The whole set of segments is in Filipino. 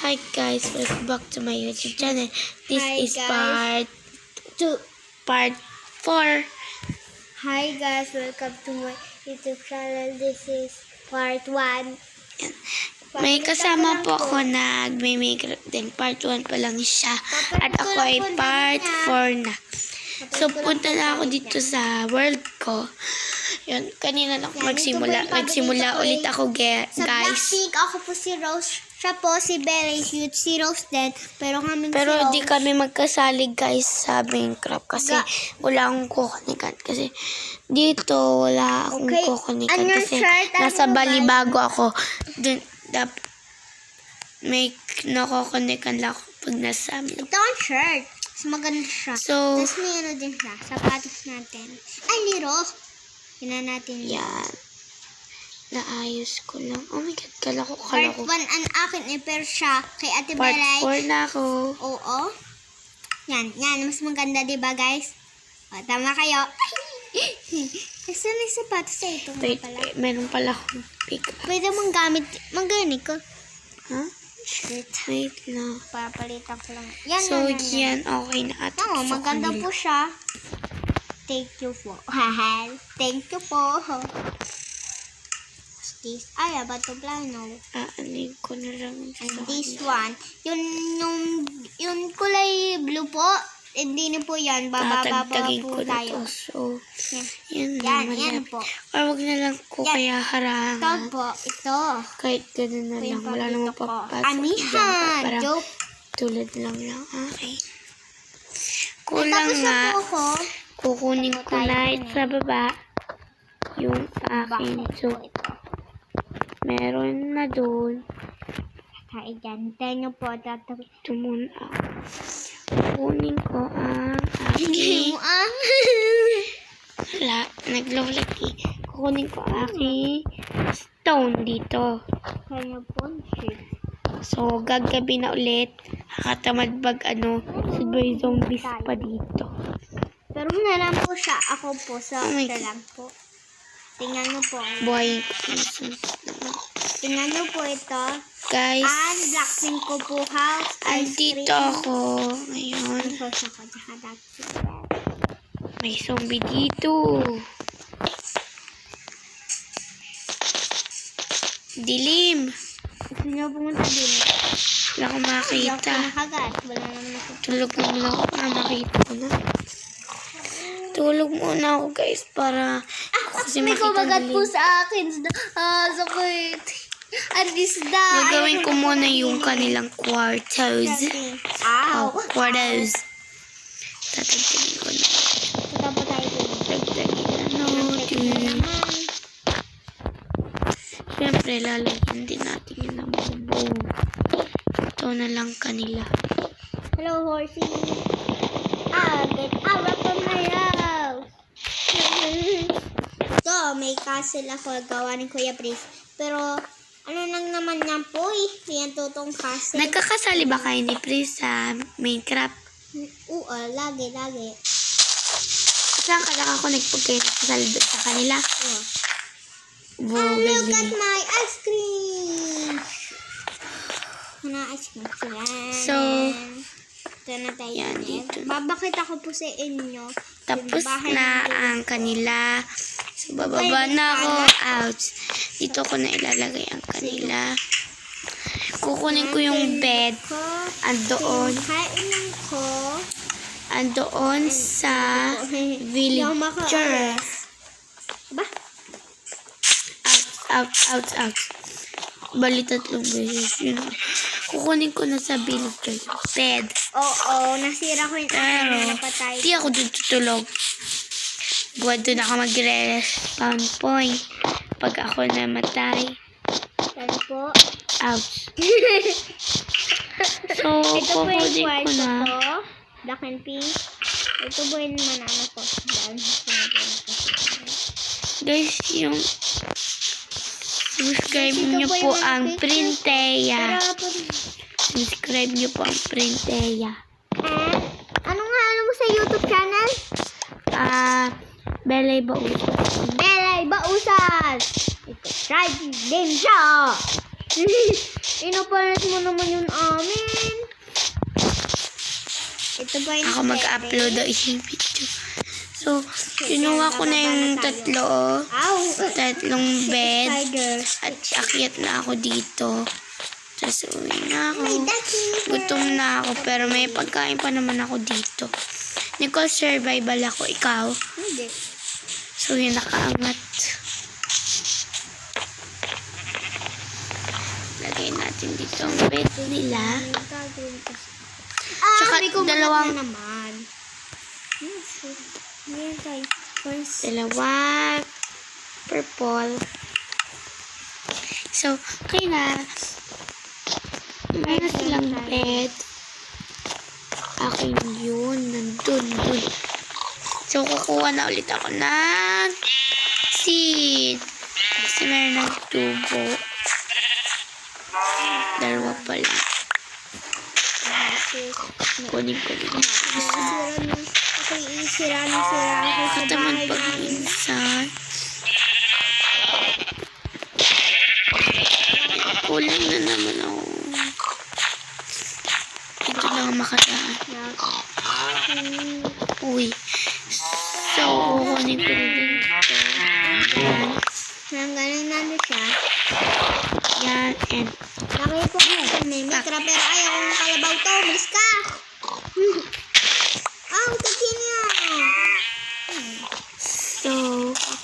Hi guys, welcome back to my YouTube channel. This Hi is guys. part 4. Hi guys, welcome to my YouTube channel. This is part 1. May kasama po ako na nagme-make din. Part 1 pa lang siya. At ako ay part 4 na. So, punta na ako dito sa world ko. Yun, kanina lang magsimula ulit ako, guys. Sa Blackpink, ako po si Rose. Siya po si Bella Cute, si Rose din. Pero di kami magkasalig, guys, sa Minecraft. Kasi wala akong kukunikan. Kasi dito, wala akong kukunikan. Kasi nasa Balibago ako. Dun, may nakukunikan lang ako pag nasa amin. Ito ang shirt. Mas maganda siya. So, tapos may ano din siya. Sapatos natin. Ay, liro. Tingnan natin. Yan. Naayos ko lang. Oh my God, kala ko. Part 1 ang akin pero siya kay Ate Part Bella. 4 na ako. Oo. Yan. Mas maganda, diba guys? O, tama kayo. Kasi may sapatos sa ito. Wait, meron pala akong pick up. Pwede mong gamit. Maganik ko. Huh? Shirt. Wait lang. Papalitan ko lang. Yan, So, yan. Okay na ata. Oo, maganda po siya. Thank you po. Thank you po. This, ba ito plano? Aanin ko na lang. And this one. Yung kulay blue po. Hindi na po yan. Bababa po tayo. So, yan Yan po. Or wag na lang ko kaya harangan. Ito po. Ito. Kahit ganun na lang. Wala namang papasok. Amihan. Joke. Tulad lang ng akin. Kulang nga. Kukunin ko na sa baba yung akin. So, meron na doon. Kaya dyan. Tayo po. Tumun ako. Kukunin ko ang aking... Wala. Naglulaki. Kukunin ko ang aking stone dito. Kaya po. So, gagabi na ulit. Nakatamad sabay zombies pa dito. Pero na lang po siya. Ako po. Lang po. Tingnan nyo po. Buhayin ko. Tingnan nyo po ito. Guys. And Blackpink ko po house. Andito ako. Ngayon. May zombie dito. Dilim. Gusto nyo pumunta din. Wala akong makita. Wala naman ako. Tulog muna ako para makita ko na. Tulog muna ako, guys, para kasi may makita kumagat po dilim. sa akin. Sakit. Gagawin ko muna yung kanilang quarters. Ow. Quarters. Tatagtagin ko na. Punta po tayo dito. Tagtagin na natin. Siyempre, lalagyan din natin yung nabubo. Ito na lang kanila. Hello, horsey. Get out of my house. So, may castle ako gawa ni Kuya Pris. Pero, ano lang naman yan po Yan totoong castle. Nagkakasali ba kayo ni Pris sa Minecraft? Oo, lagi. Saan ka nakakonect pag kayo nagkasali doon sa kanila? Look at my ice cream. Ice cream sila. So, ito na tayo. yan, dito. Babakita ko po sa inyo. Tapos na ang kanila. So, bababa na ako. Out. Dito ko na ilalagay ang kanila. Kukunin ko yung bed. Andoon. Kainan ko. Andoon sa villager. Ba? Out. Bali 3 beses. Yun. Kukunin ko na sa villager. Bed. Oo, nasira ko yung Pero, napatay. di ako dun tutulog. Doon ako mag-respawn point. Pag ako namatay. Ano po? Ouch. So, Ito po yung kukunin ko kwarto na. ko. Black and pink. Ito po yung manana ko. Guys, yung subscribe nyo po ang Printeya. Subscribe nyo po ang Printeya. Ano mo sa YouTube channel? Belay Bausas. Belay Bausas! Subscribe din siya! Inapalit mo naman yung amin. Ito ba yung Ako mag-upload ang video. So, kinuha ko na yung tatlo. Tatlong bed. At akyat na ako dito. Tapos uwi na ako. Gutom na ako. Pero may pagkain pa naman ako dito. Nicole, survival ako. Ikaw? Hindi. So, yun, nakaangat. Lagay natin dito ang bed nila. Tsaka may kumagat dalawang- na naman. Ngayon tayo. First. Dalawa. Purple. So, okay na. Meron silang bed. Akin yun. Nandun. So, kukuha na ulit ako ng seed. Kasi meron ng tubo. Dalawa pala. Kunin ko din. Sira ako sa Kataman bahay pag namin. minsan. Kulang na naman ako. Ito lang ang makadaan. Uy. So, kukunin ko na din ito. Ganun namin siya. Yan. And Laki po may mikra pero ayaw ko ng kalabaw to. Malis ka! Takin niya! so,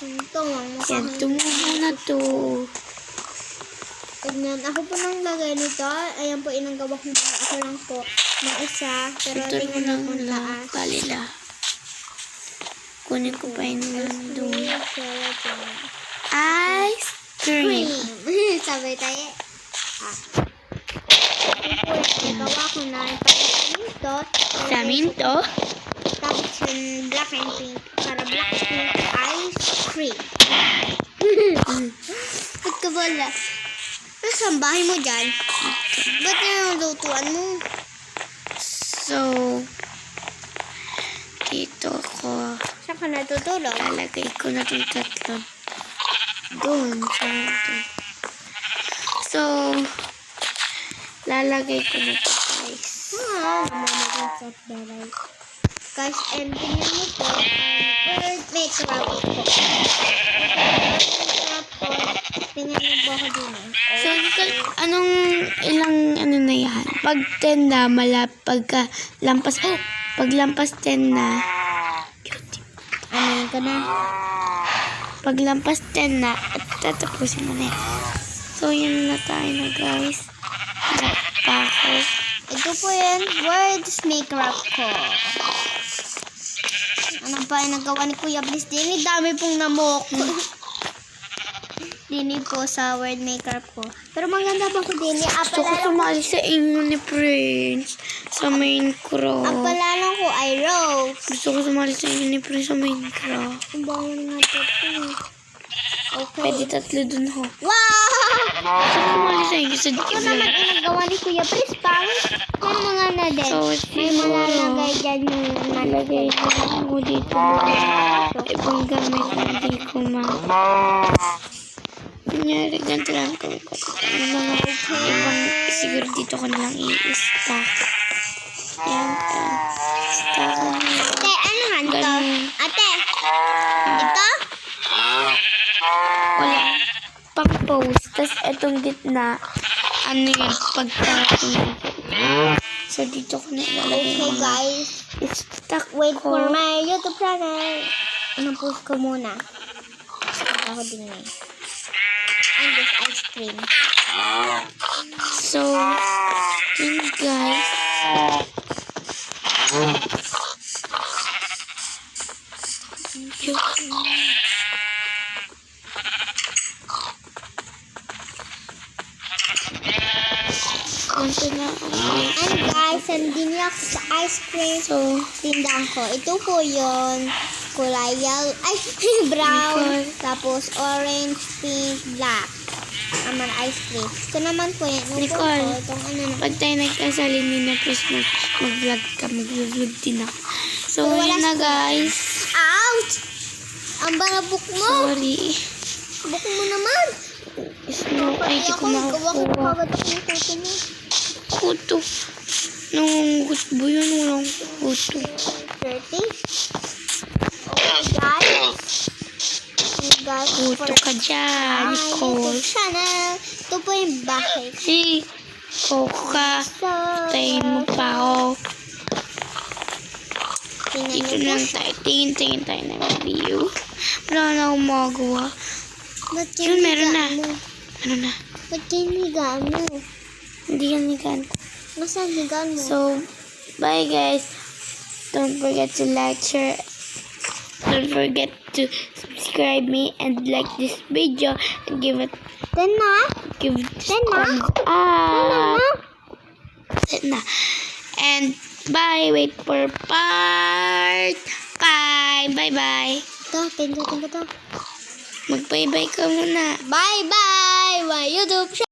Ito, yan. Tumubo na to. Tignan, ako po nang lagay nito. Ayan po, inanggawa ko na ako lang po ng isa. Pero Ito tingnan lang mo kung lang. taas. Kalila. Kunin ko pa yun nandun. Ice cream. Sabay tayo. Nagawa ko na ito. Samin to. Tapos yung black and pink. Para black and pink ice cream. Ba't ka wala? Nasaan bahay mo dyan? Ba't nilutuan mo? So, dito ko. Saan ka natutulog? Lalagay ko na itong tatlo. Doon. So, lalagay ko na ito, guys. Mamamagat sa baray. Guys, and tingnan mo po, bird makeup po. Tingnan mo po ako din eh. So, anong ilang ano na yan? Pag 10 na, pag lampas 10 na, Ano ka na? pag lampas 10 na, at tatapusin mo na yan. So, yun na tayo na, guys. Hanap pa ako. Ito po yan, words makeup ko. Ano pa yung nagawa ni Kuya Bliss din? Dami pong namok. Dini po sa word makeup ko. Pero maganda ba ko din? Gusto ko sumali sa inyo ni Prince sa Minecraft. Ang palalang ko ay Rose. Gusto ko sumali sa inyo ni Prince sa Minecraft. Ang bango nga ito. Okay. Pwede tatlo dun ho. Wow! Gusto ko sumali sa inyo sa Ito naman Gmail. yung nagawa ni Kuya Bliss. Pangit. Yan mga na din. So, May siguro, malalagay dyan yung nalagay ko lang mo dito. Ibang gamit na hindi ko kunyari, ganito lang ko. Yung mga ibang, siguro dito ko nalang i-stack. Yan, stack ko na. Ate, ano nga ito? Ganun. Ate, ito? Wala. Pang post. Tapos etong gitna, ano yan, pagkatong. So, dito ko na ilalagay Okay yung mga guys. stack Wait ko. for my YouTube channel. Ano-post ko muna. Ako din eh. And this ice cream. So, yun guys. Konti na ako. And guys, nandun niya ako sa ice cream. So, Tindahan ko. Ito po yun. Kulay yellow. Ay, brown. Nicole. Tapos orange, pink, black. Naman ice cream. Ito naman po yan. Upo ko. Nicole. Itong ano na. pag tayo nagkasalin ni na please mag-vlog ka, mag-vlog din ako. So, Pero wala yun na sa- guys. Ouch! Ang banabok mo. Sorry. Buk mo naman. Snow. Ay, di ko makakuha. Kagad ako ng kuto mo. Kuto. Nangungut ba yun? Walang kuto. 30. Guys. Guys. Kuto ka dyan, Nicole. YouTube channel. Ito po yung bahay. Hey, Coca. So, Tayin mo pa ako. tingnan Dito niyo po lang siya. tayo. Tingin tayo ng video. Wala na akong magawa. Ba't Yun, meron na. mo? Ano na? Ba't kinigaan mo? Hindi yan nigan. Nasaan higaan mo? So, bye guys. Don't forget to like, share. Don't forget to subscribe me and like this video and give this Then na? thumbs up. Then na. And bye. Wait for part 5. Bye. Ito, pindutin ko to. Mag-bye-bye ka muna. Bye-bye! My YouTube channel!